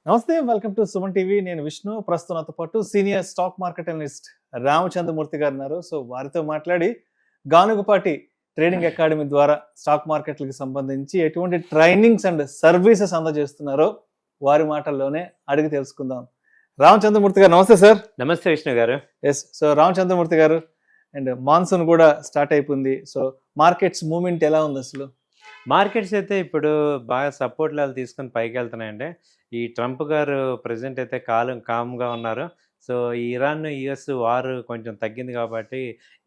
నమస్తే, welcome to Suman TV. నేను విష్ణు. ప్రస్తుతం నాతో పాటు senior stock market analyst Ramachandramurthy గారు ఉన్నారు. సో వారితో మాట్లాడి గానుగపాటి ట్రేడింగ్ అకాడమీ ద్వారా స్టాక్ మార్కెట్లకు సంబంధించి ఎటువంటి ట్రైనింగ్స్ అండ్ సర్వీసెస్ అందజేస్తున్నారో వారి మాటల్లోనే అడిగి తెలుసుకుందాం. రామచంద్రమూర్తి గారు నమస్తే సార్. నమస్తే విష్ణు గారు. ఎస్, సో రామచంద్రమూర్తి గారు, అండ్ మాన్సూన్ కూడా స్టార్ట్ అయిపోయింది. సో మార్కెట్స్ మూవ్మెంట్ ఎలా ఉంది అసలు? మార్కెట్స్ అయితే ఇప్పుడు బాగా సపోర్ట్ లెవెల్ తీసుకొని పైకి వెళ్తున్నాయండి. ఈ ట్రంప్ గారు ప్రెసిడెంట్ అయితే కామ్గా ఉన్నారు. సో ఈ ఇరాన్ యుఎస్ వార్ కొంచెం తగ్గింది కాబట్టి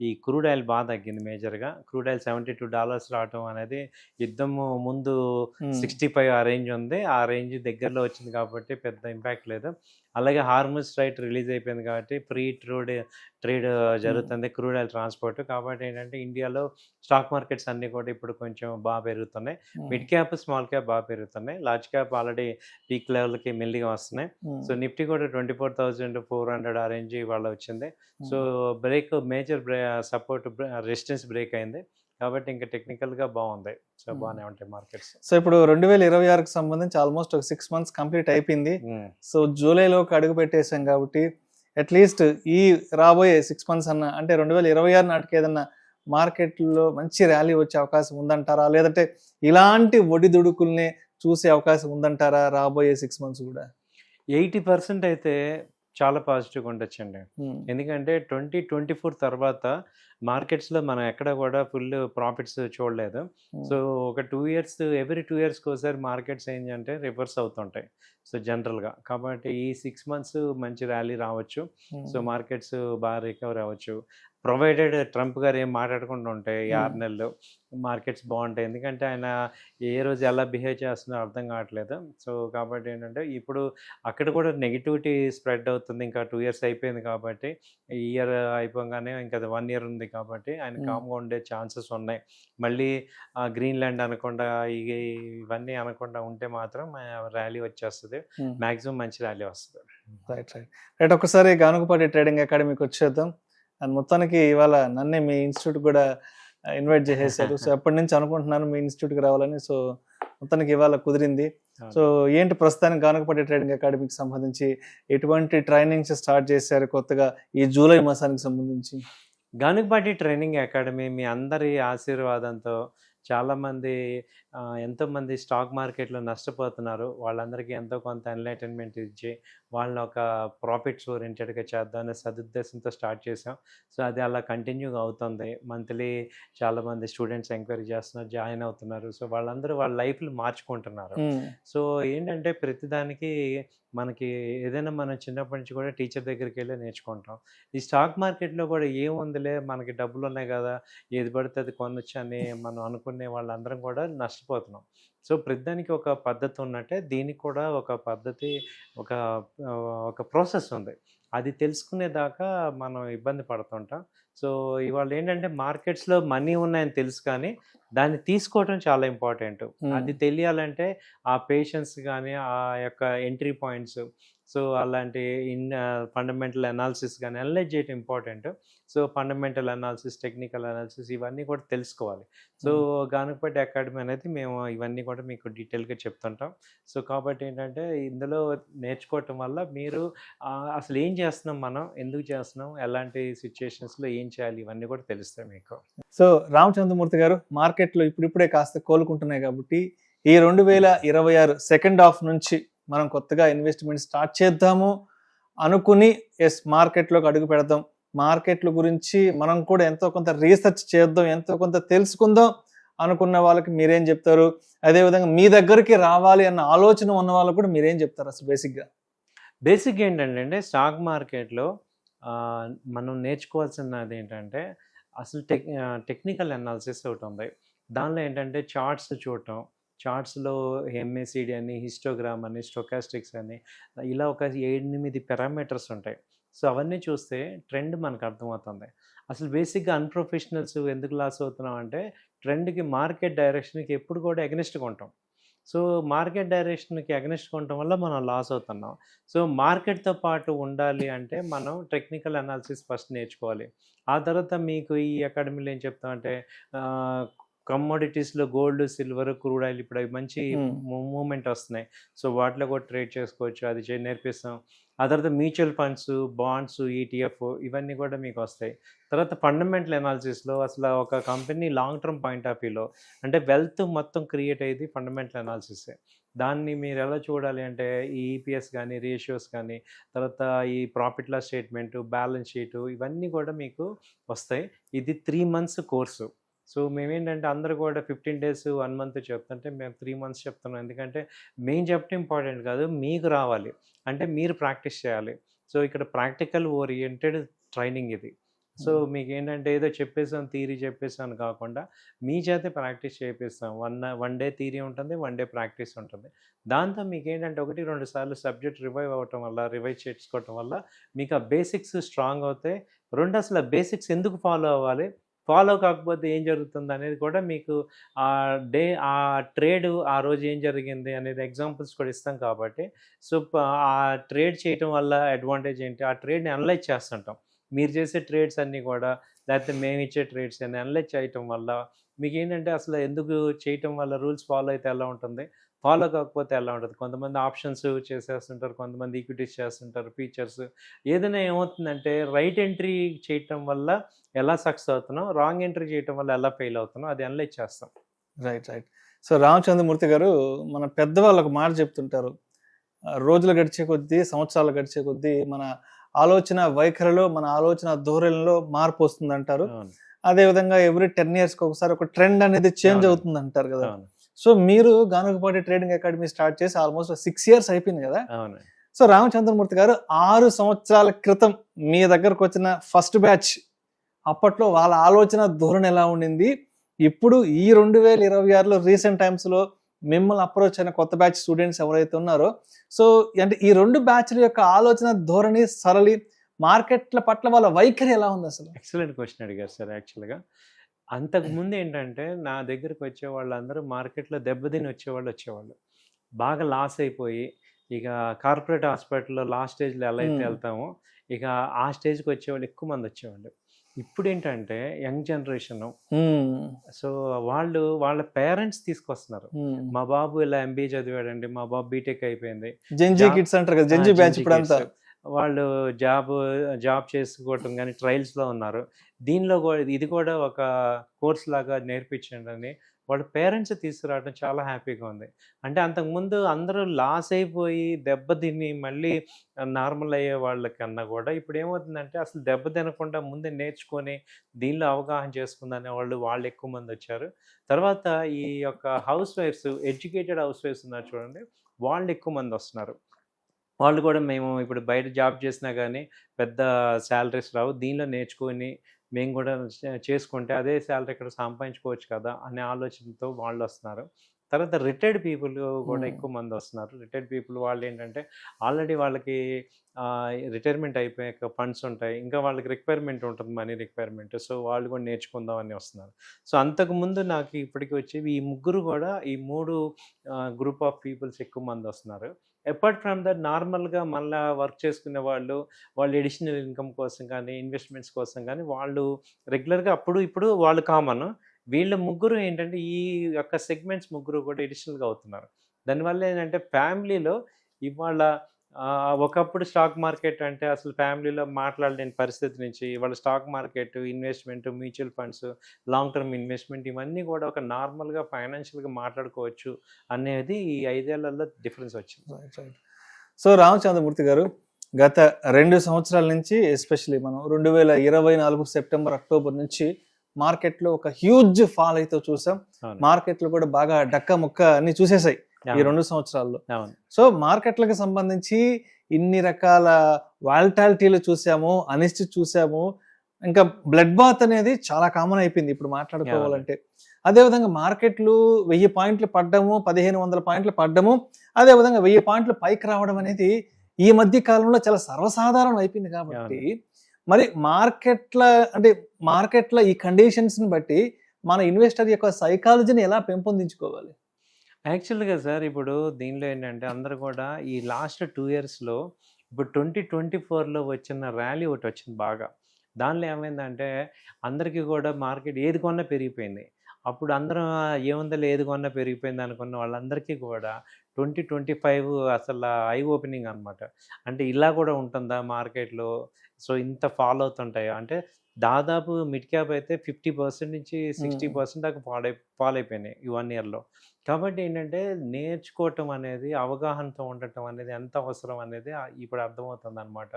ఈ క్రూడ్ ఆయిల్ బాగా తగ్గింది. మేజర్గా క్రూడ్ ఆయిల్ $72 రావటం అనేది యుద్ధము ముందు 65 ఆ రేంజ్ ఉంది. ఆ రేంజ్ దగ్గరలో వచ్చింది కాబట్టి పెద్ద ఇంపాక్ట్ లేదు. అలాగే హార్మోన్ స్ట్రైట్ రిలీజ్ అయిపోయింది కాబట్టి ఫ్రీ ట్రేడ్ జరుగుతుంది క్రూడ్ ఆయిల్ ట్రాన్స్పోర్ట్. కాబట్టి ఏంటంటే ఇండియాలో స్టాక్ మార్కెట్స్ అన్నీ కూడా ఇప్పుడు కొంచెం బాగా పెరుగుతున్నాయి. మిడ్ క్యాప్ స్మాల్ క్యాప్ బాగా పెరుగుతున్నాయి. లార్జ్ క్యాప్ ఆల్రెడీ పీక్ లెవెల్కి మెల్లిగా వస్తున్నాయి. సో నిఫ్టీ కూడా 24,400 ఆ రేంజ్ ఇవాళ వచ్చింది. So major support resistance break అయింది కాబట్టి ఇంకా టెక్నికల్గా బాగుంది. సో బాగానే ఉంటాయి మార్కెట్స్. సో ఇప్పుడు 2026కి సంబంధించి ఆల్మోస్ట్ ఒక 6 months కంప్లీట్ అయిపోయింది. సో జూలైలోకి అడుగు పెట్టేసాం కాబట్టి అట్లీస్ట్ ఈ రాబోయే 6 months అన్న, అంటే 2026 నాటికి ఏదన్నా మార్కెట్లో మంచి ర్యాలీ వచ్చే అవకాశం ఉందంటారా, లేదంటే ఇలాంటి ఒడిదుడుకుల్ని చూసే అవకాశం ఉందంటారా రాబోయే 6 months కూడా? 80% అయితే చాలా పాజిటివ్గా ఉండొచ్చండి. ఎందుకంటే 2024 తర్వాత మార్కెట్స్లో మనం ఎక్కడ కూడా ఫుల్ ప్రాఫిట్స్ చూడలేదు. సో ఒక 2 years ఎవ్రీ 2 yearsకి ఒకసారి మార్కెట్స్ ఏంటంటే రివర్స్ అవుతుంటాయి. సో జనరల్గా కాబట్టి ఈ 6 months మంచి ర్యాలీ రావచ్చు. సో మార్కెట్స్ బాగా రికవర్ అవ్వచ్చు, ప్రొవైడెడ్ ట్రంప్ గారు ఏం మాట్లాడకుండా ఉంటాయి. 6 నెలలు మార్కెట్స్ బాగుంటాయి. ఎందుకంటే ఆయన ఏ రోజు ఎలా బిహేవ్ చేస్తున్నారో అర్థం కావట్లేదు. సో కాబట్టి ఏంటంటే ఇప్పుడు అక్కడ కూడా నెగిటివిటీ స్ప్రెడ్ అవుతుంది. ఇంకా 2 years అయిపోయింది కాబట్టి ఈ ఇయర్ అయిపోగానే ఇంకా 1 year ఉంది కాబట్టి ఆయన కామ్గా ఉండే ఛాన్సెస్ ఉన్నాయి. మళ్ళీ గ్రీన్లాండ్ అనకుండా ఇవన్నీ అనకుండా ఉంటే మాత్రం ర్యాలీ వచ్చేస్తుంది. మ్యాక్సిమం మంచి ర్యాలీ వస్తుంది. రైట్, ఒకసారి గానుగపాటి ట్రేడింగ్ అకాడమీకి వచ్చేద్దాం. అండ్ మొత్తానికి ఇవాళ నన్నే మీ ఇన్స్టిట్యూట్ కూడా ఇన్వైట్ చేసేసారు. సో ఎప్పటి నుంచి అనుకుంటున్నాను మీ ఇన్స్టిట్యూట్కి రావాలని. సో మొత్తానికి ఇవాళ కుదిరింది. సో ఏంటి ప్రస్తుతానికి గానుగపాటి ట్రేడింగ్ అకాడమీకి సంబంధించి ఎటువంటి ట్రైనింగ్స్ స్టార్ట్ చేశారు కొత్తగా ఈ జూలై మాసానికి సంబంధించి? గానుగపాటి ట్రైనింగ్ అకాడమీ మీ అందరి ఆశీర్వాదంతో చాలామంది ఎంతోమంది స్టాక్ మార్కెట్లో నష్టపోతున్నారు. వాళ్ళందరికీ ఎంతో కొంత ఎన్లైటన్మెంట్ ఇచ్చి వాళ్ళని ఒక ప్రాఫిట్స్ ఓరియంటెడ్గా చేద్దామనే సదుద్దేశంతో స్టార్ట్ చేసాం. సో అది అలా కంటిన్యూగా అవుతుంది. మంత్లీ చాలామంది స్టూడెంట్స్ ఎంక్వైరీ చేస్తున్నారు, జాయిన్ అవుతున్నారు. సో వాళ్ళందరూ వాళ్ళ లైఫ్లు మార్చుకుంటున్నారు. సో ఏంటంటే ప్రతిదానికి మనకి ఏదైనా మనం చిన్నప్పటి నుంచి కూడా టీచర్ దగ్గరికి వెళ్ళి నేర్చుకుంటాం. ఈ స్టాక్ మార్కెట్లో కూడా ఏముందిలే మనకి డబ్బులు ఉన్నాయి కదా, ఏది పడితే అది కొనొచ్చు అని మనం అనుకునే వాళ్ళందరం కూడా నష్టపోతున్నాం. సో ప్రతిదానికి ఒక పద్ధతి ఉన్నట్టే దీనికి కూడా ఒక పద్ధతి, ఒక ప్రాసెస్ ఉంది. అది తెలుసుకునేదాకా మనం ఇబ్బంది పడుతుంటాం. సో ఇవాళ ఏంటంటే మార్కెట్స్లో మనీ ఉన్నాయని తెలుసు కానీ దాన్ని తీసుకోవడం చాలా ఇంపార్టెంట్. అది తెలియాలంటే ఆ పేషెన్స్ కానీ ఆ యొక్క ఎంట్రీ పాయింట్స్, సో అలాంటి ఫండమెంటల్ అనాలిసిస్ కానీ అనలైజ్ చేయడం important. So fundamental analysis, technical analysis ఇవన్నీ కూడా తెలుసుకోవాలి. సో గానుగపాటి అకాడమీ అనేది మేము ఇవన్నీ కూడా మీకు డీటెయిల్గా చెప్తుంటాం. సో కాబట్టి ఏంటంటే ఇందులో నేర్చుకోవటం వల్ల మీరు అసలు ఏం చేస్తున్నాం, మనం ఎందుకు చేస్తున్నాం, ఎలాంటి సిచ్యుయేషన్స్లో ఏం చేయాలి, ఇవన్నీ కూడా తెలుస్తాయి మీకు. సో రామచంద్రమూర్తి గారు, మార్కెట్లో ఇప్పుడిప్పుడే కాస్త కోలుకుంటున్నాయి కాబట్టి ఈ 2026 సెకండ్ హాఫ్ నుంచి మనం కొత్తగా ఇన్వెస్ట్మెంట్ స్టార్ట్ చేద్దాము అనుకుని మార్కెట్లోకి అడుగు పెడదాం, మార్కెట్ల గురించి మనం కూడా ఎంతో కొంత రీసెర్చ్ చేద్దాం, ఎంతో కొంత తెలుసుకుందాం అనుకున్న వాళ్ళకి మీరేం చెప్తారు? అదేవిధంగా మీ దగ్గరికి రావాలి అన్న ఆలోచన ఉన్న వాళ్ళకి కూడా మీరేం చెప్తారు? అసలు బేసిక్గా ఏంటంటే స్టాక్ మార్కెట్లో మనం నేర్చుకోవాల్సినది ఏంటంటే అసలు టెక్నికల్ అనాలిసిస్ ఒకటి ఉంది. దానిలో ఏంటంటే చార్ట్స్ చూడటం, చార్ట్స్లో ఎంఏసిడి అని, హిస్టోగ్రామ్ అని, స్టోకాస్టిక్స్ అని ఇలా ఒక 8-8 పారామీటర్స్ ఉంటాయి. సో అవన్నీ చూస్తే ట్రెండ్ మనకు అర్థమవుతుంది. అసలు బేసిక్గా అన్ప్రొఫెషనల్స్ ఎందుకు లాస్ అవుతున్నాం అంటే ట్రెండ్కి, మార్కెట్ డైరెక్షన్కి ఎప్పుడు కూడా ఎగనెస్ట్గా ఉంటాం. సో మార్కెట్ డైరెక్షన్కి అగెనిస్ట్ ఉండటం వల్ల మనం లాస్ అవుతున్నాం. సో మార్కెట్తో పాటు ఉండాలి అంటే మనం టెక్నికల్ అనాలిసిస్ ఫస్ట్ నేర్చుకోవాలి. ఆ తర్వాత మీకు ఈ అకాడమీలో ఏం చెప్తామంటే కమోడిటీస్‌లో గోల్డ్, సిల్వర్, క్రూడ్ ఆయిల్ ఇప్పుడు అవి మంచి హ్మ్. మూవ్‌మెంట్ వస్తున్నాయి. సో, వాటిలో కూడా ట్రేడ్ చేసుకోవచ్చు. అది నేర్పిస్తాం. ఆ తర్వాత మ్యూచువల్ ఫండ్స్, బాండ్స్, ఈటీఎఫ్ ఇవన్నీ కూడా మీకొస్తాయి. తర్వాత ఫండమెంటల్ అనాలిసిస్‌లో అసలు ఒక company long term point of వ్యూలో అంటే వెల్త్ మొత్తం క్రియేట్ అయ్యేది ఫండమెంటల్ అనాలిసిసే. దాన్ని మీరెలా చూడాలి అంటే ఈ ఈపీఎస్ గానీ, రేషియోస్ కానీ, తర్వాత ఈ profit loss statement, balance sheet ఇవన్నీ కూడా మీకు వస్తాయి. ఇది 3 మంత్స్ కోర్సు. సో, మేమేంటంటే అందరూ కూడా 15 డేస్, 1 మంత్ చెప్తుంటే మేము 3 మంత్స్ చెప్తున్నాం. ఎందుకంటే మేము చెప్పడం ఇంపార్టెంట్ కాదు. మీకు రావాలి. అంటే మీరు ప్రాక్టీస్ చేయాలి. సో, ఇక్కడ ప్రాక్టికల్ ఓరియెంటెడ్ ట్రైనింగ్ ఇది. సో, మీకేంటంటే ఏదో చెప్పేసాం, థియరీ చెప్పేసాం కాకుండా మీ చేతే ప్రాక్టీస్ చేపిస్తాం. వన్ డే థియరీ ఉంటుంది. 1 డే ప్రాక్టీస్ ఉంటుంది. దాంతో మీకేంటంటే 1, 2 సార్లు సబ్జెక్ట్ రివైవ్ అవ్వటం వల్ల, రివైజ్ చేసుకోవటం వల్ల మీకు ఆ బేసిక్స్ స్ట్రాంగ్ అవుతాయి. 2 అసలు ఆ బేసిక్స్ ఎందుకు ఫాలో అవ్వాలి? ఫాలో కాకపోతే ఏం జరుగుతుందనేది కూడా మీకు ఆ ట్రేడ్ ఆ రోజు ఏం జరిగింది అనేది ఎగ్జాంపుల్స్ కూడా ఇస్తాం కాబట్టి, సో, ఆ ట్రేడ్ చేయటం వల్ల అడ్వాంటేజ్ ఏంటి? ఆ ట్రేడ్‌ని అనలైజ్ చేస్తుంటాం. మీరు చేసే ట్రేడ్స్ అన్నీ కూడా లేకపోతే మేమిచ్చే ట్రేడ్స్ అన్ని అనలైజ్ చేయటం వల్ల మీకేంటంటే అసలు ఎందుకు చేయటం వల్ల రూల్స్ ఫాలో అయితే ఎలా ఉంటుంది? ఫాలో కాకపోతే ఎలా ఉంటది? కొంతమంది ఆప్షన్స్ చేసేస్తుంటారు. కొంతమంది ఈక్విటీస్ చేస్తుంటారు. ఫీచర్స్ ఏదైనా ఏమవుతుందంటే రైట్ ఎంట్రీ చేయటం వల్ల ఎలా సక్సెస్ అవుతున్నాం, రాంగ్ ఎంట్రీ చేయటం వల్ల ఎలా ఫెయిల్ అవుతున్నాం అది అనలైజ్ చేస్తాం. రైట్. సో, రామచంద్రమూర్తి గారు మన పెద్దవాళ్ళు ఒక మాట చెప్తుంటారు. రోజులు గడిచే కొద్దీ, సంవత్సరాలు గడిచే కొద్దీ మన ఆలోచన వైఖరిలో, మన ఆలోచన ధోరణిలో మార్పు వస్తుందంటారు. అవును. అదేవిధంగా ఎవ్రీ 10 ఇయర్స్‌కి ఒకసారి ఒక ట్రెండ్ అనేది చేంజ్ అవునండి. అవుతుందంటారు గదా! అవును. సో, మీరు గానుగపాటి ట్రేడింగ్ అకాడమీ స్టార్ట్ చేసి ఆల్మోస్ట్ 6 ఇయర్స్ అయిపోయింది గదా! అవునండి. సో, రామచంద్రమూర్తి గారు 6 సంవత్సరాల క్రితం మీ దగ్గరకొచ్చిన ఫస్ట్ బ్యాచ్ అప్పట్లో వాళ్ళ ఆలోచన ధోరణి ఎలా ఉండింది? ఇప్పుడు ఈ 2026లో రీసెంట్ టైమ్స్‌లో మిమ్మల్ని అప్రోచ్ అయిన కొత్త బ్యాచ్ స్టూడెంట్స్ ఎవరైతే ఉన్నారో, సో, అంటే ఈ 2 బ్యాచ్‌ల యొక్క ఆలోచన ధోరణి, సరళి, మార్కెట్‌ల పట్ల వాళ్ళ వైఖరి ఎలా ఉందసలు? ఎక్సలెంట్ క్వెషన్ అడిగారు సార్ యాక్చువల్‌గా. అంతకుముందు ఏంటంటే నా దగ్గరికి వచ్చే వాళ్ళందరూ మార్కెట్‌లో దెబ్బతిని వచ్చేవాళ్ళు. బాగా లాస్ అయిపోయి ఇక కార్పొరేట్ హాస్పిటల్‌లో లాస్ట్ స్టేజ్‌లో ఎలా అయితే హ్మ్. ఎళ్తామో, ఇక ఆ స్టేజ్‌కి వచ్చేవాళ్ళు ఎక్కువ మంది వచ్చేవాళ్ళు. ఇప్పుడేంటంటే యంగ్ జనరేషను హ్మ్. సో, వాళ్ళు వాళ్ళ పేరెంట్స్ తీసుకొస్తున్నారు. హ్మ్. మా బాబు ఇలా ఎంబీఏ చదివాడండి. మా బాబు బీటెక్ అయిపోయింది. జెన్‌జీ జాబ్ కిడ్స్ అంటారు కదా! జెన్‌జీ బ్యాచ్ జెన్‌జీ ఇప్పుడంతా. కిడ్స్. వాళ్ళు జాబ్ చేసుకోవటం గాని, ట్రయల్స్‌లో ఉన్నారు. దీనిలో ఇది కూడా ఒక కోర్స్ లాగా నేర్పించండని వాళ్ళ పేరెంట్స్ తీసుకురావడం చాలా హ్యాపీగా ఉంది. అంటే అంతకుముందు అందరూ లాస్ అయిపోయి, దెబ్బతిని మళ్ళీ నార్మల్ అయ్యే వాళ్ళకన్నా కూడా ఇప్పుడేమవుతుందంటే అసలు దెబ్బ తినకుండా ముందే నేర్చుకొని, దీనిలో అవగాహన చేసుకుందనే వాళ్ళు ఎక్కువ మందొచ్చారు. తర్వాత ఈ యొక్క హౌస్ వైఫ్స్, ఎడ్యుకేటెడ్ హౌస్ వైఫ్స్ ఉన్నారు చూడండి, వాళ్ళు ఎక్కువ మందొస్తున్నారు. వాళ్ళు కూడా మేము ఇప్పుడు బయట జాబ్ చేసినా గానీ, పెద్ద సాలరీస్ రావు. దీనిలో నేర్చుకొని మేము గూడా చేసుకుంటే అదే సాలరీ ఇక్కడ సంపాదించుకోవచ్చు కదా! అనే ఆలోచనతో వాళ్ళొస్తున్నారు. తర్వాత రిటైర్డ్ పీపుల్ గూడా హ్మ్. ఎక్కువ మందొస్తున్నారు. రిటైర్డ్ పీపుల్ వాళ్ళేంటంటే ఆల్రెడీ వాళ్ళకి రిటైర్మెంట్ అయిపోయాక ఫండ్స్ ఉంటాయి. ఇంకా వాళ్ళకి రిక్వైర్మెంట్ ఉంటుంది. Money requirement. సో, వాళ్ళు కూడా నేర్చుకుందాం అని వస్తున్నారు. సో, అంతకుముందు నాకు ఇప్పటికి వచ్చేవి ఈ ముగ్గురు గూడా ఈ 3 గ్రూప్ ఆఫ్ పీపుల్స్ ఎక్కువ మందొస్తున్నారు. అపార్ట్ ఫ్రమ్ దట్ నార్మల్‌గా మళ్ళా వర్క్ చేసుకునే వాళ్ళు అడిషనల్ ఇన్‌కమ్ కోసం కానీ, ఇన్వెస్ట్‌మెంట్స్ కోసం కానీ వాళ్ళు రెగ్యులర్‌గా అప్పుడు, ఇప్పుడు వాళ్ళు కామన్. వీళ్ళ ముగ్గురు ఏంటంటే ఈ యొక్క సెగ్మెంట్స్ ముగ్గురు కూడా అడిషనల్‌గా అవుతున్నారు. దానివల్ల ఏంటంటే ఫ్యామిలీలో ఇవాళ ఒకప్పుడు స్టాక్ మార్కెట్ అంటే అసలు ఫ్యామిలీలో మాట్లాడలేని పరిస్థితి నుంచి ఇవాళ stock market, investment, mutual funds, long term investment ఇవన్నీ కూడా ఒక నార్మల్‌గా ఫైనాన్షియల్‌గా మాట్లాడుకోవచ్చు అనేది ఈ 5 ఏళ్లలో డిఫరెన్స్ వచ్చింది. రైట్. సో, రామచంద్రమూర్తి గారు గత 2 సంవత్సరాల నుంచి ఎస్పెషల్లీ మనం 2024 సెప్టెంబర్, అక్టోబర్ నుంచి మార్కెట్‌లో ఒక హ్యూజ్ ఫాల్ అయితే చూసాం. అవును. మార్కెట్‌లు కూడా బాగా డక్కా ముక్క అన్నీ చూసేసాయి ఈ అవును. 2 సంవత్సరాల్లో. అవును. సో, మార్కెట్‌లకి సంబంధించి ఇన్ని రకాల వాలటాలిటీలు చూసాము, అనిశ్చితి చూసాము. ఇంకా బ్లడ్ బాత్ అనేది చాలా కామన్ అయిపోయింది ఇప్పుడు మాట్లాడుకోవాలంటే. అదేవిధంగా మార్కెట్‌లు 1000 పాయింట్లు పడ్డము, 1500 పాయింట్లు పడ్డము, అదేవిధంగా 1000 పాయింట్లు పైకి రావడం అనేది ఈ మధ్య కాలంలో చాలా సర్వసాధారణం అయిపోయింది కాబట్టి, మరి మార్కెట్ల ఈ కండిషన్స్‌ని బట్టి మన ఇన్వెస్టర్ యొక్క సైకాలజీని ఎలా పెంపొందించుకోవాలి? యాక్చువల్‌గా సార్ ఇప్పుడు దీనిలో ఏంటంటే అందరూ కూడా ఈ లాస్ట్ 2 ఇయర్స్‌లో ఇప్పుడు 2024లో వచ్చిన ర్యాలీ ఒకటొచ్చింది బాగా. దానిలో ఏమైందంటే అందరికీ కూడా మార్కెట్ ఏది కొన్నా పెరిగిపోయింది. అప్పుడు అందరం ఏముందిలే ఏది కొన్నా పెరిగిపోయింది అనుకున్న వాళ్ళందరికీ కూడా 2025 అసలు ఐ ఓపెనింగ్ అనమాట. అంటే ఇలా కూడా ఉంటుందా మార్కెట్‌లో? సో, ఇంత ఫాల్ అవుతుంటాయా? అంటే దాదాపు మిడ్ క్యాప్ అయితే 50% నుంచి 60% దాకా ఫాల్ అయిపోయినాయి ఈ 1 ఇయర్‌లో. కాబట్టి ఏంటంటే నేర్చుకోవటం అనేది, అవగాహనతో ఉండటం అనేది ఎంత అవసరం అనేది ఇప్పుడు అర్థమవుతుందనమాట.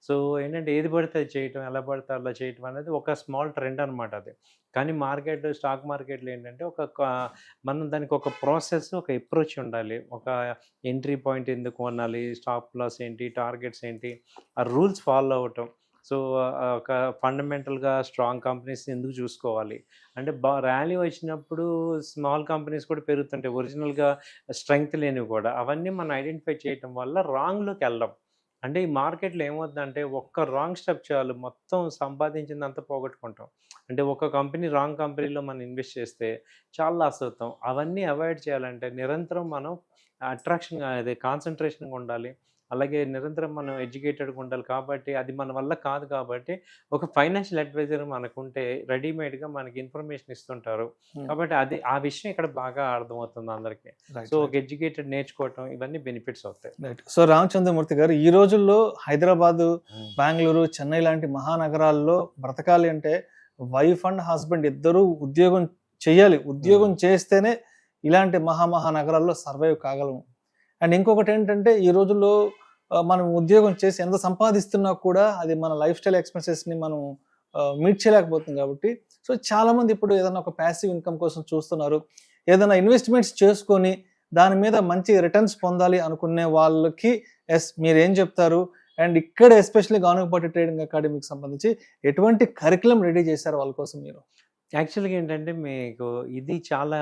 సో, ఏంటంటే ఏది పడితే అది చేయటం, ఎలా పడితే అలా చేయటం అనేది ఒక స్మాల్ ట్రెండ్ అనమాట అది. కానీ స్టాక్ మార్కెట్‌లో ఏంటంటే మనం దానికి ఒక ప్రాసెస్, ఒక అప్రోచ్ ఉండాలి. ఒక ఎంట్రీ పాయింట్ ఎందుకు కొనాలి? స్టాప్ లాస్ ఏంటి? టార్గెట్స్ ఏంటి? ఆ రూల్స్ ఫాలో అవ్వటం. సో, ఒక ఫండమెంటల్‌గా స్ట్రాంగ్ కంపెనీస్ ఎందుకు చూసుకోవాలి? అంటే ర్యాలీ వచ్చినప్పుడు స్మాల్ కంపెనీస్ కూడా పెరుగుతుంటాయి. ఒరిజినల్‌గా స్ట్రెంగ్త్ లేనివి కూడా. అవన్నీ మనం ఐడెంటిఫై చేయటం వల్ల రాంగ్‌లోకెళ్ళం. అంటే ఈ మార్కెట్‌లో ఏమవుద్దంటే ఒక్క రాంగ్ స్టెప్ చాలు మొత్తం సంపాదించిందంతా పోగొట్టుకుంటాం. అంటే ఒక రాంగ్ కంపెనీలో మనం ఇన్వెస్ట్ చేస్తే చాలా లాస్ అవుతాం. అవన్నీ అవాయిడ్ చేయాలంటే నిరంతరం మనం కాన్సంట్రేషన్‌గా ఉండాలి. అలాగే నిరంతరం మనం ఎడ్యుకేటెడ్‌గా ఉండాలి కాబట్టి అది మన వల్ల కాదు కాబట్టి ఒక ఫైనాన్షియల్ అడ్వైజర్ మనకుంటే రెడీమేడ్‌గా మనకి ఇన్ఫర్మేషన్ ఇస్తుంటారు. కాబట్టి ఆ విషయం ఇక్కడ బాగా అర్థమవుతుంది అందరికి. సో, ఒక ఎడ్యుకేటెడ్ నేర్చుకోవటం ఇవన్నీ బెనిఫిట్స్ అవుతాయి. రైట్. సో, రామచంద్రమూర్తి గారు ఈ రోజుల్లో హైదరాబాదు, బెంగుళూరు, చెన్నై లాంటి మహానగరాల్లో బ్రతకాలి అంటే వైఫ్ అండ్ హస్బెండ్ ఇద్దరూ ఉద్యోగం చేయాలి. ఉద్యోగం చేస్తేనే ఇలాంటి మహానగరాల్లో సర్వైవ్ కాగలము. అండ్ ఇంకొకటి ఏంటంటే ఈ రోజుల్లో మనం ఉద్యోగం చేసి ఎంత సంపాదిస్తున్నా కూడా అది మన లైఫ్ స్టైల్ ఎక్స్‌పెన్సెస్‌ని మనం మీట్ చేయలేకపోతుంది కాబట్టి సో, చాలామంది ఇప్పుడు ఏదైనా ఒక ప్యాసివ్ ఇన్‌కమ్ కోసం చూస్తున్నారు. ఏదైనా ఇన్వెస్ట్‌మెంట్స్ చేసుకొని దాని మీద మంచి రిటర్న్స్ పొందాలి అనుకునే వాళ్ళకి మీరేం చెప్తారు? అండ్ ఇక్కడ ఎస్పెషల్లీ గానుగపాటి ట్రేడింగ్ అకాడమీకి సంబంధించి ఎటువంటి కరిక్యులమ్ రెడీ చేశారు వాళ్ళ కోసం మీరు? యాక్చువల్‌గా ఏంటంటే మీకు ఇది చాలా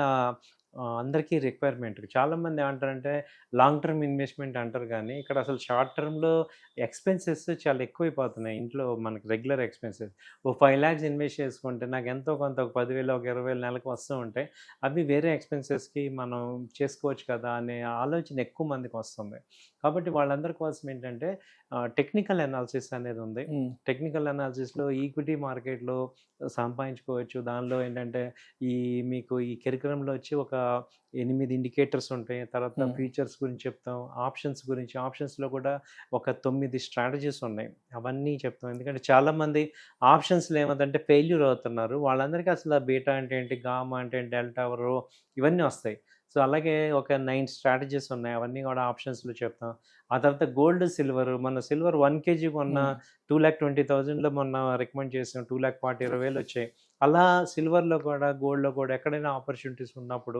అందరికీ రిక్వైర్మెంట్. చాలామంది ఏమంటారంటే లాంగ్ టర్మ్ ఇన్వెస్ట్‌మెంట్ అంటారు గానీ, ఇక్కడ అసలు షార్ట్ టర్మ్‌లో ఎక్స్‌పెన్సెస్ చాలా ఎక్కువైపోతున్నాయి. ఇంట్లో మనకి రెగ్యులర్ ఎక్స్‌పెన్సెస్. ఓ 5,00,000 ఇన్వెస్ట్ చేసుకుంటే నాకు ఎంతో కొంత ఒక 10,000, ఒక 20,000 నెలకు వస్తూ ఉంటాయి. అవి వేరే ఎక్స్‌పెన్సెస్‌కి మనం చేసుకోవచ్చు కదా! అనే ఆలోచన ఎక్కువ మందికొస్తుంది. కాబట్టి వాళ్ళందరి కోసం ఏంటంటే టెక్నికల్ అనాలిసిస్ అనేది ఉంది. టెక్నికల్ అనాలిసిస్‌లో ఈక్విటీ మార్కెట్‌లో సంపాదించుకోవచ్చు. దానిలో ఏంటంటే మీకు ఈ కరిక్యులంలో వచ్చి ఒక 8 ఇండికేటర్స్ ఉంటాయి. తర్వాత ఫ్యూచర్స్ గురించి చెప్తాం. ఆప్షన్స్‌లో కూడా ఒక 9 స్ట్రాటజీస్ ఉన్నాయి. అవన్నీ చెప్తాం. ఎందుకంటే చాలామంది ఆప్షన్స్‌లో ఏమవుతుందంటే ఫెయిల్యూర్ అవుతున్నారు. వాళ్ళందరికీ అసలు బీటా అంటే ఏంటి? గామా అంటే ఏంటి? డెల్టా, రో ఇవన్నీ వస్తాయి. సో, అలాగే ఒక 9 స్ట్రాటజీస్ ఉన్నాయి. అవన్నీ కూడా ఆప్షన్స్‌లో చెప్తాం. ఆ తర్వాత గోల్డ్, సిల్వర్. మొన్న సిల్వర్ 1 కేజీ కొన్న 2,20,000లో మొన్న రికమెండ్ చేసాం. 2,40,20,000 వచ్చాయి. అలా సిల్వర్‌లో కూడా, గోల్డ్‌లో కూడా ఎక్కడైనా ఆపర్చునిటీస్ ఉన్నప్పుడు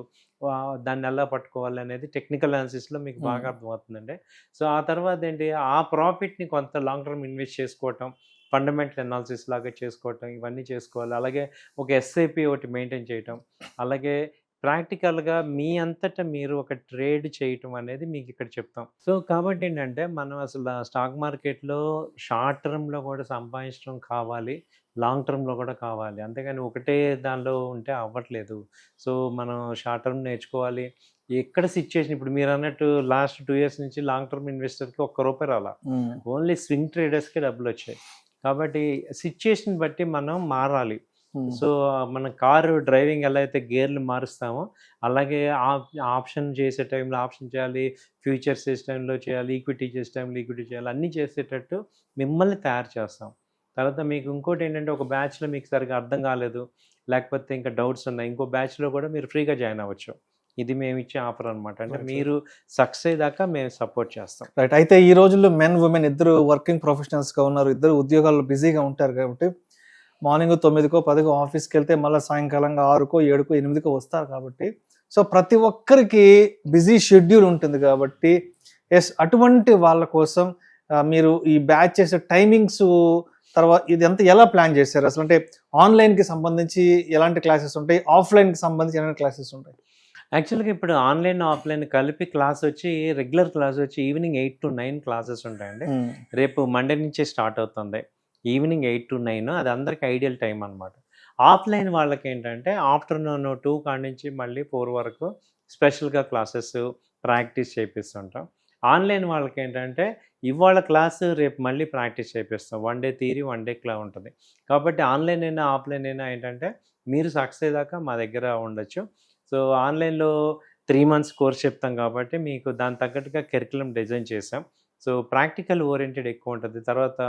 దాన్ని ఎలా పట్టుకోవాలి అనేది టెక్నికల్ అనాలిసిస్‌లో మీకు బాగా అర్థమవుతుందండి. సో, ఆ తర్వాత ఏంటి ఆ ప్రాఫిట్‌ని కొంత లాంగ్ టర్మ్ ఇన్వెస్ట్ చేసుకోవటం, ఫండమెంటల్ అనాలిసిస్ లాగా చేసుకోవటం ఇవన్నీ చేసుకోవాలి. అలాగే ఒక ఎస్ఐపి ఒకటి మెయింటైన్ చేయటం. అలాగే ప్రాక్టికల్‌గా మీ అంతట మీరు ఒక ట్రేడ్ చేయటం అనేది మీకిక్కడ చెప్తాం. సో, కాబట్టి ఏంటంటే మనం అసలు స్టాక్ మార్కెట్‌లో షార్ట్ టర్మ్‌లో కూడా సంపాదించడం కావాలి. లాంగ్ టర్మ్‌లో కూడా కావాలి. అంతేగాని ఒకటే దానిలో ఉంటే అవ్వట్లేదు. సో, మనం షార్ట్ టర్మ్ నేర్చుకోవాలి. ఎక్కడ సిట్యుయేషన్ ఇప్పుడు మీరన్నట్టు లాస్ట్ 2 ఇయర్స్ నుంచి లాంగ్ టర్మ్ ఇన్వెస్టర్‌కి ఒక్క రూపాయి రాలా. ఓన్లీ స్వింగ్ ట్రేడర్స్‌కే డబ్బులొచ్చాయి. కాబట్టి సిట్యుయేషన్ బట్టి మనం మారాలి. సో, మన కారు డ్రైవింగ్ ఎలా అయితే గేర్లు మారుస్తామో, అలాగే ఆప్షన్ చేసే టైంలో ఆప్షన్ చేయాలి, ఫ్యూచర్స్ చేసే టైంలో చేయాలి, ఈక్విటీ చేసే టైంలో ఈక్విటీ చేయాలి. అన్నీ చేసేటట్టు మిమ్మల్ని తయారు చేస్తాం. తర్వాత మీకు ఇంకోటేంటంటే ఒక బ్యాచ్‌లో మీకు సరిగ్గా అర్థం కాలేదు, లేకపోతే ఇంకా డౌట్స్ ఉన్నాయి. ఇంకో బ్యాచ్‌లో కూడా మీరు ఫ్రీగా జాయిన్ అవ్వచ్చు. ఇది మేమిచ్చే ఆఫర్ అనమాట. అంటే మీరు సక్సెస్ అయ్యేదాకా మేము సపోర్ట్ చేస్తాం. రైట్. అయితే ఈ రోజుల్లో మెన్, ఉమెన్ ఇద్దరు వర్కింగ్ ప్రొఫెషనల్స్‌గా ఉన్నారు. ఇద్దరు ఉద్యోగాల్లో బిజీగా ఉంటారు కాబట్టి మార్నింగ్ 9కో, 10కో ఆఫీస్‌కెళ్తే మళ్ళీ సాయంకాలంగా 6కో, 7కో, 8కో వస్తారు కాబట్టి సో, ప్రతి ఒక్కరికి బిజీ షెడ్యూల్ ఉంటుంది కాబట్టి అటువంటి వాళ్ళ కోసం మీరు ఈ బ్యాచ్ చేసే టైమింగ్స్ తర్వాత ఇదంతా ఎలా ప్లాన్ చేశారు? అసలు అంటే ఆన్‌లైన్‌కి సంబంధించి ఎలాంటి క్లాసెస్ ఉంటాయి? ఆఫ్‌లైన్‌కి సంబంధించి ఎలాంటి క్లాసెస్ ఉంటాయి? యాక్చువల్‌గా ఇప్పుడు ఆన్‌లైన్, ఆఫ్‌లైన్ కలిపి రెగ్యులర్ క్లాస్ వచ్చి ఈవినింగ్ 8-9 క్లాసెస్ ఉంటాయండి. రేపు మండే నుంచే స్టార్ట్ అవుతుంది. ఈవినింగ్ 8-9 అది అందరికి ఐడియల్ టైం అనమాట. ఆఫ్‌లైన్ వాళ్ళకేంటంటే ఆఫ్టర్‌నూన్ 2 కాడ నుంచి మళ్ళీ 4 వరకు స్పెషల్‌గా క్లాసెస్ ప్రాక్టీస్ చేపిస్తుంటాం. ఆన్లైన్ వాళ్ళకేంటంటే ఇవాళ క్లాసు రేపు మళ్ళీ ప్రాక్టీస్ చేపిస్తాం. 1 డే థియరీ, 1 డే ఉంటది. కాబట్టి ఆన్లైన్ అయినా, ఆఫ్‌లైన్ అయినా ఏంటంటే మీరు సక్సెస్ అయ్యేదాకా మా దగ్గర ఉండొచ్చు. సో, ఆన్లైన్‌లో 3 మంత్స్ కోర్స్ చెప్తాం కాబట్టి మీకు దానికి తగ్గట్టుగా కరిక్యులమ్ డిజైన్ చేసాం. సో, ప్రాక్టికల్ ఓరియెంటెడ్ ఎక్కువుంటది. తర్వాత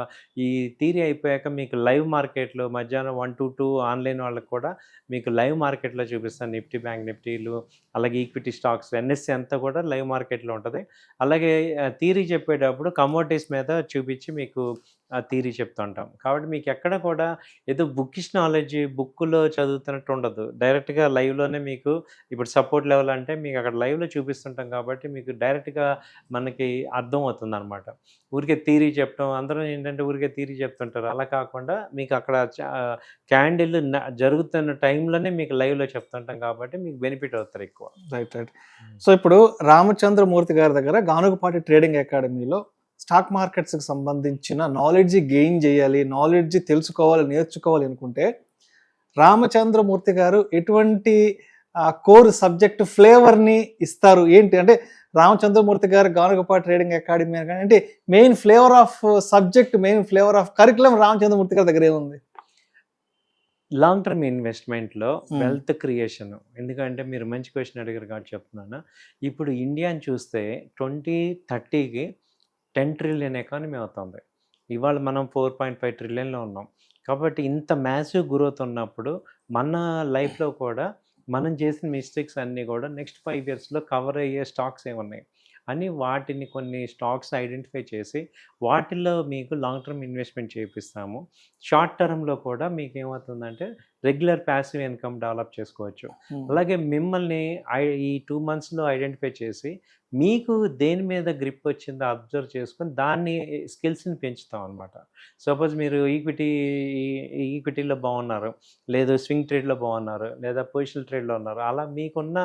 ఈ థియరీ అయిపోయాక మీకు లైవ్ మార్కెట్‌లో మధ్యాహ్నం 1-2 ఆన్లైన్ వాళ్ళకి కూడా మీకు లైవ్ మార్కెట్‌లో చూపిస్తాను. నిఫ్టీ, బ్యాంక్ నిఫ్టీలు, అలాగే ఈక్విటీ స్టాక్స్, ఎన్ఎస్‌సి అంతా కూడా లైవ్ మార్కెట్‌లో ఉంటది. అలాగే థియరీ చెప్పేటప్పుడు కమోడిటీస్ మీద చూపించి మీకు థియరీ చెప్తూ ఉంటాం. కాబట్టి మీకెక్కడ కూడా ఏదో బుక్కిష్ నాలెడ్జ్ బుక్కులో చదువుతున్నట్టు ఉండదు. డైరెక్ట్‌గా లైవ్‌లోనే మీకు ఇప్పుడు సపోర్ట్ లెవెల్ అంటే మీకు అక్కడ లైవ్‌లో చూపిస్తుంటాం కాబట్టి మీకు డైరెక్ట్‌గా మనకి అర్థమవుతుందనమాట. ఊరికే థియరీ చెప్పడం అందరూ ఏంటంటే ఊరికే థియరీ చెప్తుంటారు. అలా కాకుండా మీకు అక్కడ క్యాండిల్ జరుగుతున్న టైంలోనే మీకు లైవ్‌లో చెప్తుంటాం కాబట్టి మీకు బెనిఫిట్ అవుతారు ఎక్కువ. రైట్. సో, ఇప్పుడు రామచంద్రమూర్తి గారి దగ్గర గానుగపాటి ట్రేడింగ్ అకాడమీలో స్టాక్ మార్కెట్స్‌కి సంబంధించిన నాలెడ్జ్ గెయిన్ చేయాలి, నాలెడ్జ్ తెలుసుకోవాలి, నేర్చుకోవాలి అనుకుంటే రామచంద్రమూర్తి గారు ఎటువంటి కోర్ సబ్జెక్ట్ ఫ్లేవర్‌ని ఇస్తారు? ఏంటి అంటే రామచంద్రమూర్తి గారు గానుగపాటి ట్రేడింగ్ అకాడమీ అంటే main flavour of subject, main flavour of curriculum Ramachandramurthy గారి దగ్గర ఏముంది? లాంగ్ టర్మ్ ఇన్వెస్ట్మెంట్‌లో వెల్త్ క్రియేషన్. ఎందుకంటే మీరు మంచి క్వెషన్ అడిగారు కాబట్టి చెప్తున్నాను. ఇప్పుడు ఇండియాని చూస్తే 2030కి 10 ట్రిలియన్ ఎకానమీ అవుతుంది. ఇవాళ మనం 4.5 ట్రిలియన్‌లో ఉన్నాం. కాబట్టి ఇంత మ్యాసివ్ గ్రోత్ ఉన్నప్పుడు మన లైఫ్‌లో కూడా మనం చేసిన మిస్టేక్స్ అన్నీ కూడా నెక్స్ట్ 5 ఇయర్స్‌లో కవర్ అయ్యే స్టాక్స్ ఏమున్నాయి అని వాటిని కొన్ని స్టాక్స్ ఐడెంటిఫై చేసి వాటిల్లో మీకు లాంగ్ టర్మ్ ఇన్వెస్ట్మెంట్ చేపిస్తాము. షార్ట్ టర్మ్‌లో కూడా మీకేమవుతుందంటే రెగ్యులర్ ప్యాసివ్ ఇన్కమ్ డెవలప్ చేసుకోవచ్చు. అలాగే మిమ్మల్ని ఈ 2 మంత్స్‌లో ఐడెంటిఫై చేసి మీకు దేని మీద గ్రిప్ వచ్చిందో అబ్జర్వ్ చేసుకొని దాన్ని స్కిల్స్‌ని పెంచుతాం అనమాట. సపోజ్ మీరు ఈక్విటీలో బాగున్నారు, లేదు స్వింగ్ ట్రేడ్‌లో బాగున్నారు, లేదా పొజిషనల్ ట్రేడ్‌లో ఉన్నారు. అలా మీకున్న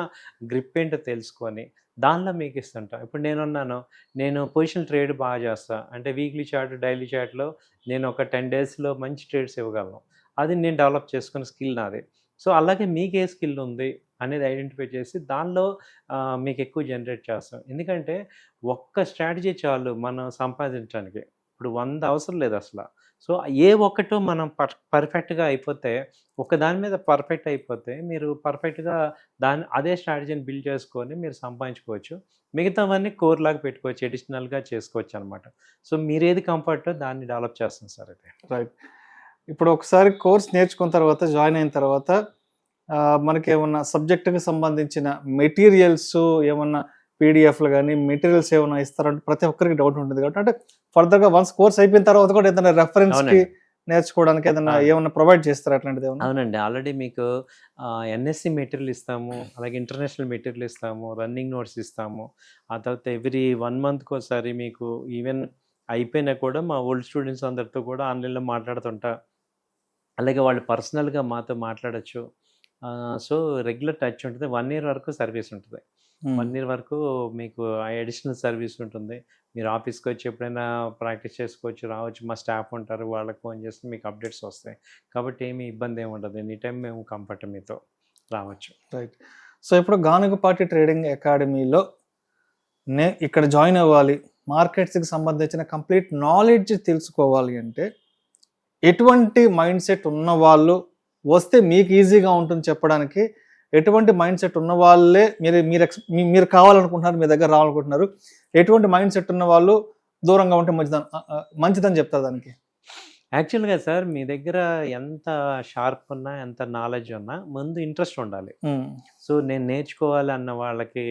గ్రిప్ ఏంటో తెలుసుకొని దానిలో మీకు ఇస్తుంటాం. ఇప్పుడు నేనున్నాను, నేను పొజిషనల్ ట్రేడ్ బాగా చేస్తా. అంటే వీక్లీ చార్ట్, డైలీ చార్ట్‌లో నేను ఒక 10 డేస్‌లో మంచి ట్రేడ్స్ ఇవ్వగలను. అది నేను డెవలప్ చేసుకున్న స్కిల్ నాది. సో, అలాగే మీకే స్కిల్ ఉంది అనేది ఐడెంటిఫై చేసి దానిలో మీకు ఎక్కువ జనరేట్ చేస్తాం. ఎందుకంటే ఒక్క స్ట్రాటజీ చాలు మనం సంపాదించడానికి. ఇప్పుడు 100 అవసరం లేదు అసల. సో, ఏ ఒక్కటో మనం పర్ఫెక్ట్‌గా అయిపోతే, ఒక దాని మీద పర్ఫెక్ట్ అయిపోతే మీరు పర్ఫెక్ట్‌గా అదే స్ట్రాటజీని బిల్డ్ చేసుకొని మీరు సంపాదించుకోవచ్చు. మిగతావన్నీ కోర్ లాగా పెట్టుకోవచ్చు. అడిషనల్‌గా చేసుకోవచ్చనమాట. సో, మీరేది కంఫర్టో దాన్ని డెవలప్ చేస్తాం సార్ ఇది. రైట్. ఇప్పుడు ఒకసారి కోర్స్ నేర్చుకున్న తర్వాత, జాయిన్ అయిన తర్వాత మనకేమన్నా సబ్జెక్ట్‌కి సంబంధించిన మెటీరియల్స్ ఏమన్నా పీడిఎఫ్‌లు గానీ, మెటీరియల్స్ ఏమన్నా ఇస్తారంటే ప్రతి ఒక్కరికి డౌట్ ఉంటుంది కాబట్టి, అంటే ఫర్దర్‌గా వన్స్ కోర్స్ అయిపోయిన తర్వాత కూడా ఏదైనా రెఫరెన్స్‌కి నేర్చుకోవడానికి ఏదైనా ఏమన్నా ప్రొవైడ్ చేస్తారా అట్లాంటిది ఏమన్నా? అవునండి. ఆల్రెడీ మీకు ఎన్ఎస్‌సి మెటీరియల్ ఇస్తాము. అలాగే ఇంటర్నేషనల్ మెటీరియల్ ఇస్తాము. రన్నింగ్ నోట్స్ ఇస్తాము. ఆ తర్వాత ఎవ్రీ 1 మంత్‌కోసారి మీకు ఈవెన్ అయిపోయినా కూడా మా ఓల్డ్ స్టూడెంట్స్ అందరితో కూడా ఆన్‌లైన్‌లో మాట్లాడుతుంటా. అలాగే వాళ్ళు పర్సనల్‌గా మాతో మాట్లాడొచ్చు. సో, రెగ్యులర్ టచ్ ఉంటుంది. 1 ఇయర్ వరకు సర్వీస్ ఉంటది. 1 ఇయర్ వరకు మీకు అడిషనల్ సర్వీస్ ఉంటుంది. మీరు ఆఫీస్‌కి వచ్చి ఎప్పుడైనా ప్రాక్టీస్ చేసుకోవచ్చు, రావచ్చు. మా స్టాఫ్ ఉంటారు. వాళ్ళకి ఫోన్ చేస్తే మీకు అప్డేట్స్ వస్తాయి. కాబట్టి ఏమి ఇబ్బంది ఏమి ఉండదు. ఎనీ టైమ్ మేము కంఫర్ట్ మీతో రావచ్చు. రైట్. సో, ఇప్పుడు గానుగపాటి ట్రేడింగ్ అకాడమీలో ఇక్కడ జాయిన్ అవ్వాలి, మార్కెట్స్‌కి సంబంధించిన కంప్లీట్ నాలెడ్జ్ తెలుసుకోవాలి అంటే ఎటువంటి మైండ్ సెట్ ఉన్నవాళ్ళు వస్తే మీకు ఈజీగా ఉంటుంది చెప్పడానికి? ఎటువంటి మైండ్ సెట్ ఉన్న వాళ్ళే మీరు కావాలనుకుంటున్నారు, మీ దగ్గర రావాలనుకుంటున్నారు? ఎటువంటి మైండ్ సెట్ ఉన్న వాళ్ళు దూరంగా ఉంటే మంచిదని చెప్తారు దానికి? యాక్చువల్‌గా సార్ మీ దగ్గర ఎంత షార్ప్ ఉన్నా, ఎంత నాలెడ్జ్ ఉన్నా ముందు ఇంట్రెస్ట్ ఉండాలి. సో, నేను నేర్చుకోవాలి అన్న వాళ్ళకి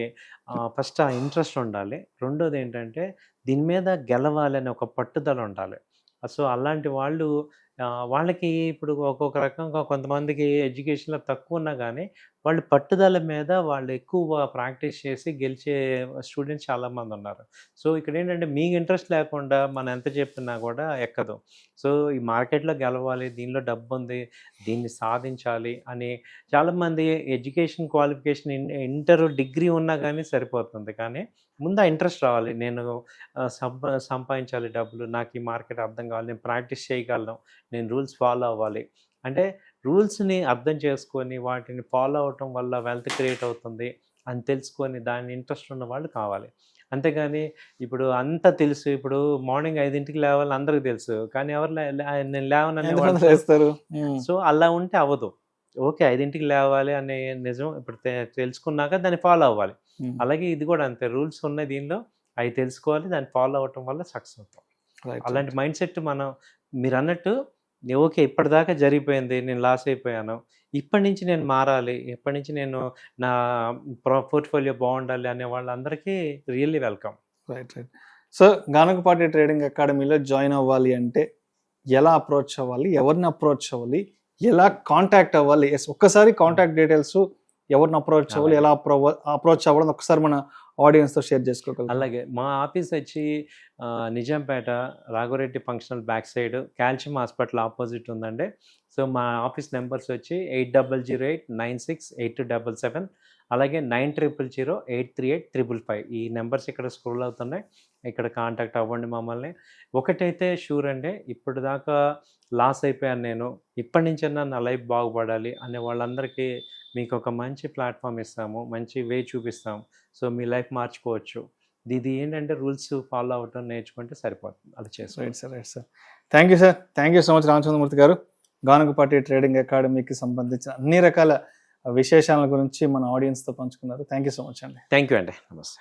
ఫస్ట్ ఆ ఇంట్రెస్ట్ ఉండాలి. రెండోదేంటంటే దీని మీద గెలవాలి అనే ఒక పట్టుదల ఉండాలి. సో, అలాంటి వాళ్ళు వాళ్ళకి ఇప్పుడు ఒక్కొక్క రకంగా కొంతమందికి ఎడ్యుకేషన్‌లో తక్కువున్నా గానీ, వాళ్ళు పట్టుదల మీద వాళ్ళు ఎక్కువ ప్రాక్టీస్ చేసి గెలిచే స్టూడెంట్స్ చాలామందున్నారు. సో, ఇక్కడేంటంటే మీకు ఇంట్రెస్ట్ లేకుండా మనం ఎంత చెప్పినా కూడా ఎక్కదు. సో, ఈ మార్కెట్‌లో గెలవాలి, దీనిలో డబ్బుంది, దీన్ని సాధించాలి అని చాలామంది ఎడ్యుకేషన్ క్వాలిఫికేషన్ ఇంటర్, డిగ్రీ ఉన్నా గానీ సరిపోతుంది. కానీ ముందు ఆ ఇంట్రెస్ట్ రావాలి. నేను సంపాదించాలి డబ్బులు, నాకు ఈ మార్కెట్ అర్థం కావాలి, నేను ప్రాక్టీస్ చేయగలను, నేను రూల్స్ ఫాలో అవ్వాలి. అంటే రూల్స్‌ని అర్థం చేసుకొని వాటిని ఫాలో అవ్వటం వల్ల వెల్త్ క్రియేట్ అవుతుంది అని తెలుసుకొని దాని ఇంట్రెస్ట్ ఉన్న వాళ్ళు కావాలి. అంతేగాని ఇప్పుడు అంతా తెలుసు. ఇప్పుడు మార్నింగ్ 5కి లేవాలని అందరికి తెలుసు. కానీ ఎవరు నేను లేవననే ఎంతమంది వాళ్ళు. చేస్తారు? సో, అలా ఉంటే అవ్వదు. ఓకే. 5కి లేవాలి అనే నిజం ఇప్పుడు తెలుసుకున్నాక దాన్ని ఫాలో అవ్వాలి. అలాగే ఇది కూడా అంతే. రూల్స్ ఉన్నాయి దీనిలో. అయి తెలుసుకోవాలి. దాన్ని ఫాలో అవ్వటం వల్ల సక్సెస్ అవుతాం. అలాంటి మైండ్ సెట్ మనం మీరన్నట్టు ఓకే. ఇప్పటిదాకా జరిగిపోయింది. నేను లాస్ అయిపోయాను. ఇప్పటి నుంచి నేను మారాలి. ఇప్పటి నుంచి నేను నా పోర్ట్‌ఫోలియో బాగుండాలి అనే వాళ్ళందరికీ really welcome. Right. So, Ganagapati trading అకాడమీలో జాయిన్ అవ్వాలి అంటే ఎలా అప్రోచ్ అవ్వాలి? ఎవరిని అప్రోచ్ అవ్వాలి? ఎలా కాంటాక్ట్ అవ్వాలి? ఒక్కసారి కాంటాక్ట్ డీటెయిల్స్ ఎవరిని అప్రోచ్ అవ్వాలి? ఎలా అప్రోచ్ అవ్వడం ఒకసారి మన ఆడియన్స్‌తో షేర్ చేసుకోగలరా? అలాగే మా ఆఫీస్ వచ్చి Nizampet Raghavareddy functional back side calcium hospital opposite ఉందండి. సో, మా ఆఫీస్ నెంబర్స్ వచ్చి 8008968277 అలాగే 90083855. ఈ నెంబర్స్ ఇక్కడ స్క్రోల్ అవుతున్నాయి. ఇక్కడ కాంటాక్ట్ అవ్వండి మమ్మల్ని. ఒకటైతే షూర్ అండి, ఇప్పటిదాకా లాస్ అయిపోయాను నేను. ఇప్పటి నుంచైనా నా లైఫ్ బాగుపడాలి అనే వాళ్ళందరికీ మీకు ఒక మంచి ప్లాట్‌ఫామ్ ఇస్తాము. మంచి వే చూపిస్తాం. సో, మీ లైఫ్ మార్చుకోవచ్చు. ఇది ఏంటంటే రూల్స్ ఫాలో అవ్వటం నేర్చుకుంటే సరిపోతుంది. అలా చేసుకోండి. Right sir. Thank you sir. Thank you so much Ramachandramurthy గారు. గానగపాటి ట్రేడింగ్ అకాడమీకి సంబంధించిన అన్ని రకాల విశేషాల గురించి మన ఆడియన్స్‌తో పంచుకున్నారు. థ్యాంక్ యూ సో మచ్ అండి. థ్యాంక్ యూ అండి. నమస్తే.